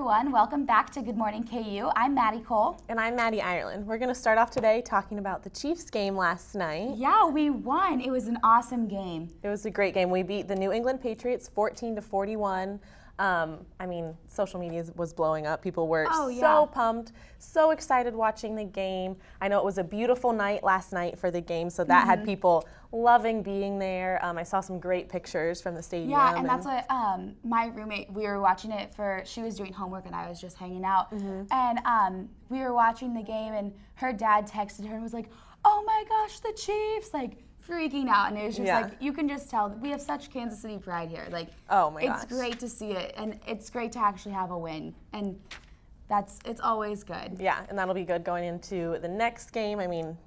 everyone. Welcome back to Good Morning KU. I'm Maddie Cole. And I'm Maddie Ireland. We're going to start off today talking about the Chiefs game last night. Yeah, we won. It was an awesome game. It was a great game. We beat the New England Patriots 14-41. Social media was blowing up. People were so pumped, so excited watching the game. I know it was a beautiful night last night for the game, so that had people loving being there. I saw some great pictures from the stadium. Yeah, and that's what my roommate, we were watching it she was doing homework and I was just hanging out. And we were watching the game and her dad texted her and was like, "Oh my gosh, the Chiefs!" Like, freaking out, and it was just like, you can just tell we have such Kansas City pride here. Like, oh my gosh, it's great to see it, and it's great to actually have a win, and it's always good. Yeah, and that'll be good going into the next game. I mean,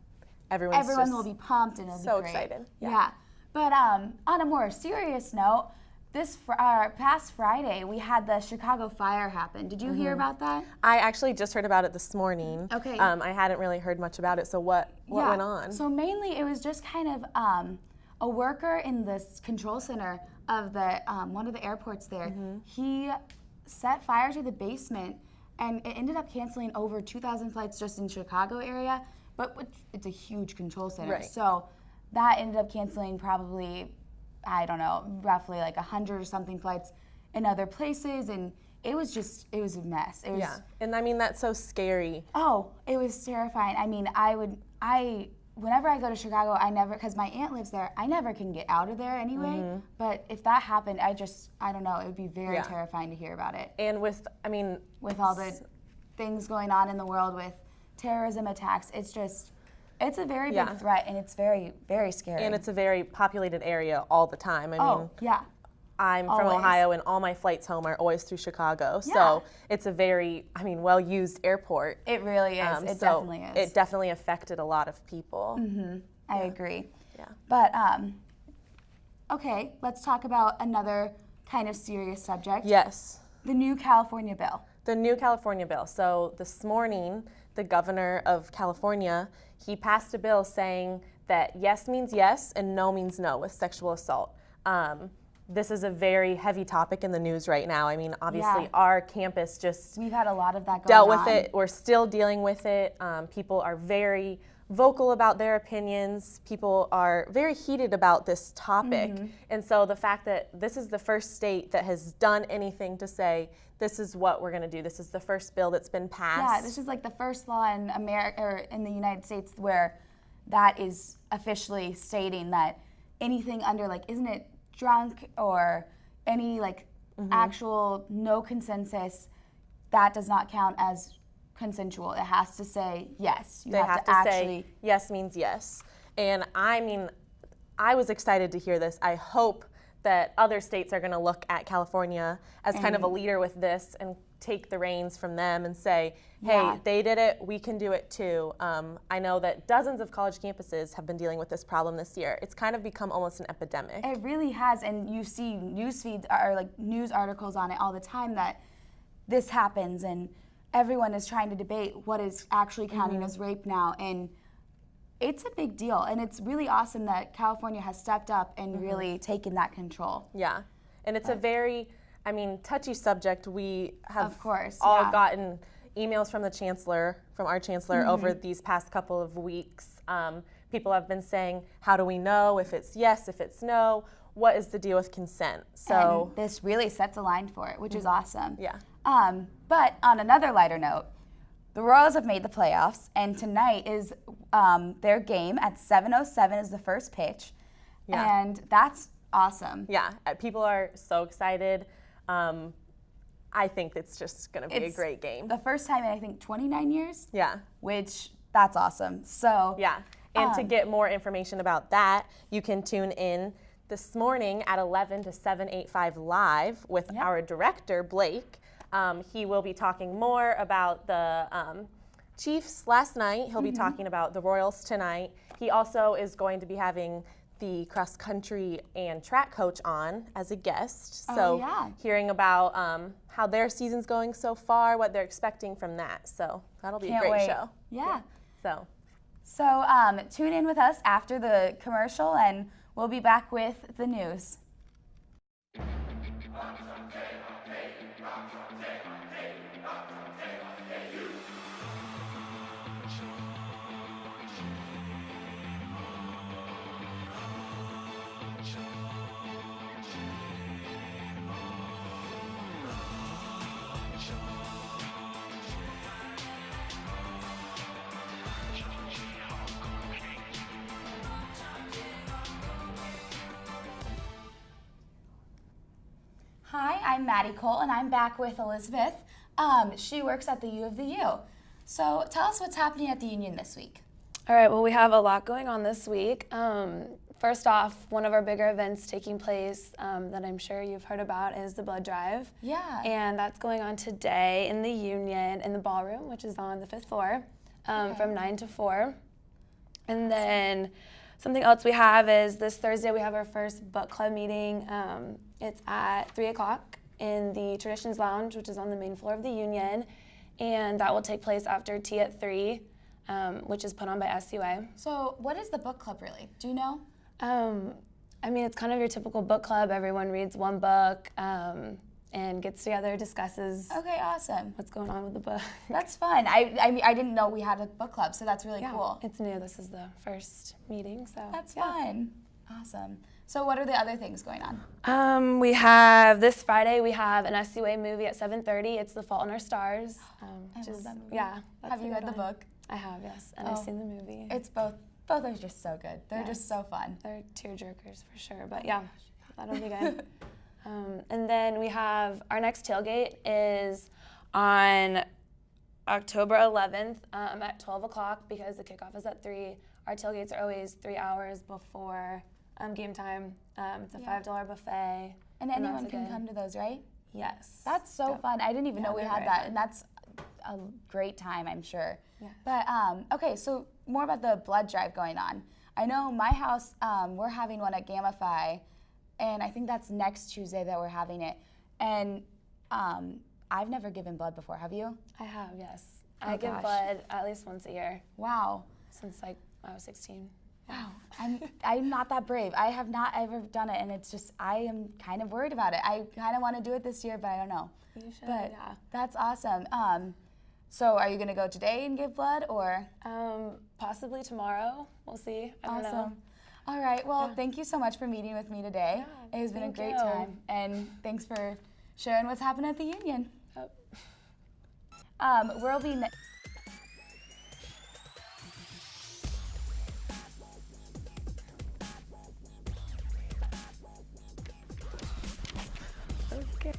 everyone will be pumped and it'll be great. Excited. Yeah. But on a more serious note, this past Friday, we had the Chicago fire happen. Did you hear about that? I actually just heard about it this morning. Okay. I hadn't really heard much about it, so what went on? So mainly it was just kind of a worker in this control center of the one of the airports there. He set fire to the basement, and it ended up canceling over 2,000 flights just in Chicago area, but it's a huge control center. Right. So that ended up canceling probably, I don't know, roughly like 100 or something flights in other places, and it was a mess. It was, and I mean, that's so scary. Oh, it was terrifying. I mean, whenever I go to Chicago, because my aunt lives there, I never can get out of there anyway, but if that happened, I don't know, it would be very terrifying to hear about it. And with all the things going on in the world with terrorism attacks, it's a very big threat, and it's very, very scary. And it's a very populated area all the time. I'm from Ohio, and all my flights home are always through Chicago. Yeah. So it's a very, well-used airport. It really is. It definitely is. It definitely affected a lot of people. I agree. Yeah. But, okay, let's talk about another kind of serious subject. Yes. The new California bill. The new California bill. So this morning, the governor of California, he passed a bill saying that yes means yes and no means no with sexual assault. This is a very heavy topic in the news right now. I mean, obviously, our campus we've had a lot of that going dealt with it. We're still dealing with it. People are very vocal about their opinions. People are very heated about this topic. And so the fact that this is the first state that has done anything to say, this is what we're going to do. This is the first bill that's been passed. Yeah, this is like the first law in America, or in the United States, where that is officially stating that anything under, like, isn't it drunk or any actual no consensus, that does not count as consensual. It has to say yes. They have to say yes means yes. And I was excited to hear this. I hope that other states are going to look at California as kind of a leader with this and take the reins from them and say, hey, they did it, we can do it too. I know that dozens of college campuses have been dealing with this problem this year. It's kind of become almost an epidemic. It really has, and you see news feeds or news articles on it all the time that this happens, and everyone is trying to debate what is actually counting as rape now, and it's a big deal, and it's really awesome that California has stepped up and really taken that control. Yeah, and it's a very, touchy subject. We have of course, gotten emails from our chancellor over these past couple of weeks. People have been saying, how do we know if it's yes, if it's no? What is the deal with consent? So and this really sets a line for it, which is awesome. Yeah. But on another lighter note, the Royals have made the playoffs, and tonight is their game at 7:07 is the first pitch, and that's awesome. Yeah, people are so excited. I think it's just going to be a great game. The first time in, I think, 29 years. Yeah. Which, that's awesome. So yeah, and to get more information about that, you can tune in this morning at 11 to 785 Live with our director, Blake. He will be talking more about the Chiefs last night. He'll be talking about the Royals tonight. He also is going to be having the cross country and track coach on as a guest. So hearing about how their season's going so far, what they're expecting from that. So that'll be a great show. Yeah. So tune in with us after the commercial, and we'll be back with the news. Hi, I'm Maddie Cole, and I'm back with Elizabeth. She works at the U of the U. So tell us what's happening at the Union this week. All right, well, we have a lot going on this week. First off, one of our bigger events taking place that I'm sure you've heard about is the blood drive. Yeah. And that's going on today in the Union, in the ballroom, which is on the 5th floor, from 9 to 4. And then something else we have is this Thursday we have our first book club meeting. It's at 3 o'clock in the Traditions Lounge, which is on the main floor of the Union. And that will take place after tea at 3, which is put on by SUA. So what is the book club really? Do you know? I mean, it's kind of your typical book club. Everyone reads one book and gets together, discusses Okay, awesome. what's going on with the book. That's fun. I mean, I didn't know we had a book club, so that's really cool. It's new. This is the first meeting, so That's fun. Awesome. So what are the other things going on? We have this Friday. We have an SUA movie at 7:30. It's The Fault in Our Stars. I love that movie. Yeah. that's Have a you good read the one. book? I have, yes, and I've seen the movie. It's both are just so good. They're Yes. just so fun. They're tearjerkers for sure, but yeah, that'll be good. And then we have our next tailgate is on October 11th at 12 o'clock because the kickoff is at 3. Our tailgates are always 3 hours before game time. It's a $5 buffet. And that's anyone a can good- come to those, right? Yes. That's so Yep. fun. I didn't even Yeah, know we they're had very that, fun. and that's a great time, I'm sure. Yes. But okay, so more about the blood drive going on. I know my house, we're having one at Gamma Phi, and I think that's next Tuesday that we're having it. And I've never given blood before. Have you? I have, yes. Oh, I give gosh. blood at least once a year Wow. since I was 16. Wow. I'm not that brave. I have not ever done it, and it's just I am kind of worried about it. I kind of want to do it this year, but I don't know. You should, But yeah. that's awesome. So are you going to go today and give blood, or? Possibly tomorrow. We'll see. I don't know. Awesome. All right. Well, thank you so much for meeting with me today. Yeah, It has been a thank great you. time, and thanks for sharing what's happened at the Union. Yep. We'll be. Okay.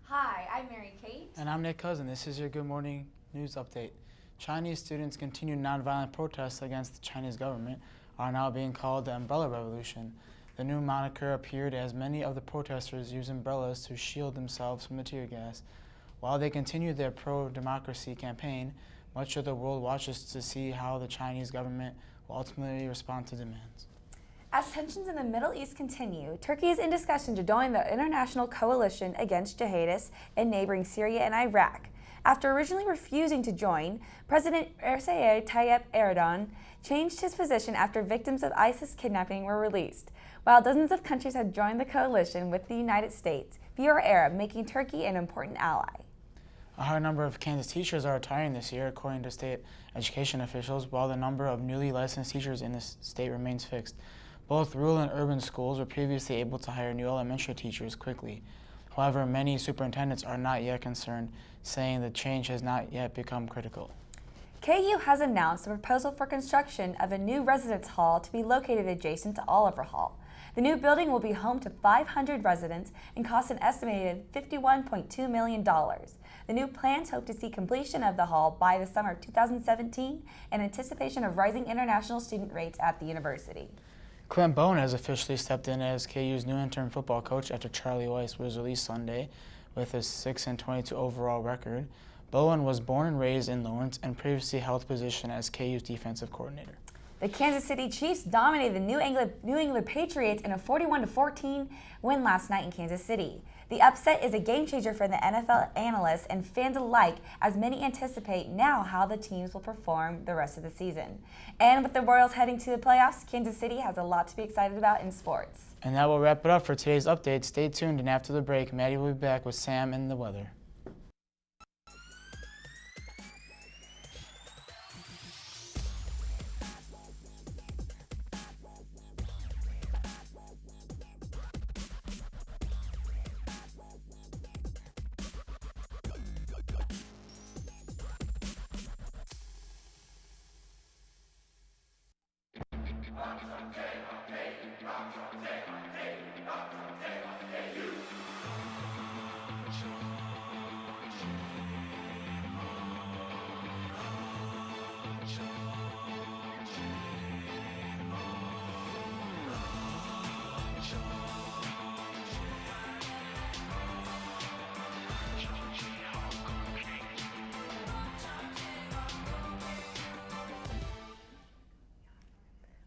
Hi, I'm Mary Kate. And I'm Nick Cousin. This is your Good Morning News Update. Chinese students' continued nonviolent protests against the Chinese government are now being called the Umbrella Revolution. The new moniker appeared as many of the protesters used umbrellas to shield themselves from the tear gas. While they continue their pro-democracy campaign, much of the world watches to see how the Chinese government will ultimately respond to demands. As tensions in the Middle East continue, Turkey is in discussion to join the international coalition against jihadists in neighboring Syria and Iraq. After originally refusing to join, President Recep Tayyip Erdogan changed his position after victims of ISIS kidnapping were released. While dozens of countries have joined the coalition with the United States, few are Arab, making Turkey an important ally. A higher number of Kansas teachers are retiring this year, according to state education officials, while the number of newly licensed teachers in the state remains fixed. Both rural and urban schools were previously able to hire new elementary teachers quickly. However, many superintendents are not yet concerned, saying the change has not yet become critical. KU has announced a proposal for construction of a new residence hall to be located adjacent to Oliver Hall. The new building will be home to 500 residents and cost an estimated $51.2 million. The new plans hope to see completion of the hall by the summer of 2017 in anticipation of rising international student rates at the university. Clint Bowen has officially stepped in as KU's new interim football coach after Charlie Weiss was released Sunday with a 6-22 overall record. Bowen was born and raised in Lawrence and previously held the position as KU's defensive coordinator. The Kansas City Chiefs dominated the New England Patriots in a 41-14 win last night in Kansas City. The upset is a game changer for the NFL analysts and fans alike, as many anticipate now how the teams will perform the rest of the season. And with the Royals heading to the playoffs, Kansas City has a lot to be excited about in sports. And that will wrap it up for today's update. Stay tuned, and after the break, Maddie will be back with Sam and the weather.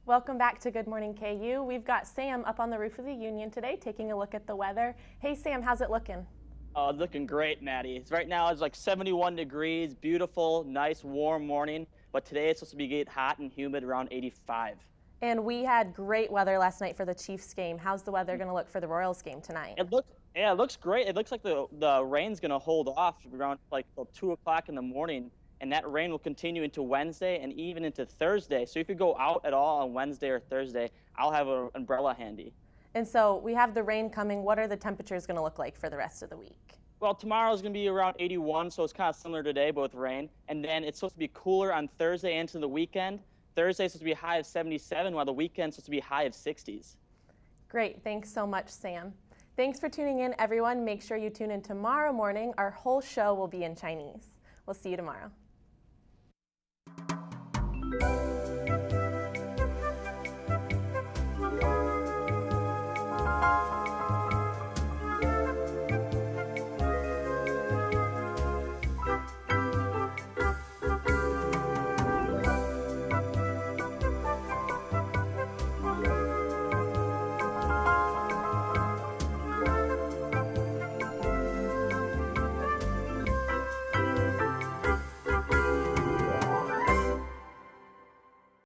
Welcome back to Good Morning KU. We've got Sam up on the roof of the Union today taking a look at the weather. Hey Sam, how's it looking? Oh, looking great, Maddie. Right now it's like 71 degrees, beautiful, nice, warm morning. But today it's supposed to be getting hot and humid around 85. And we had great weather last night for the Chiefs game. How's the weather going to look for the Royals game tonight? It looks great. It looks like the rain's going to hold off around like till 2 o'clock in the morning. And that rain will continue into Wednesday and even into Thursday. So if you go out at all on Wednesday or Thursday, I'll have an umbrella handy. And so we have the rain coming. What are the temperatures going to look like for the rest of the week? Well, tomorrow's going to be around 81, so it's kind of similar to today, but with rain. And then it's supposed to be cooler on Thursday into the weekend. Thursday's supposed to be a high of 77, while the weekend's supposed to be a high of 60s. Great. Thanks so much, Sam. Thanks for tuning in, everyone. Make sure you tune in tomorrow morning. Our whole show will be in Chinese. We'll see you tomorrow.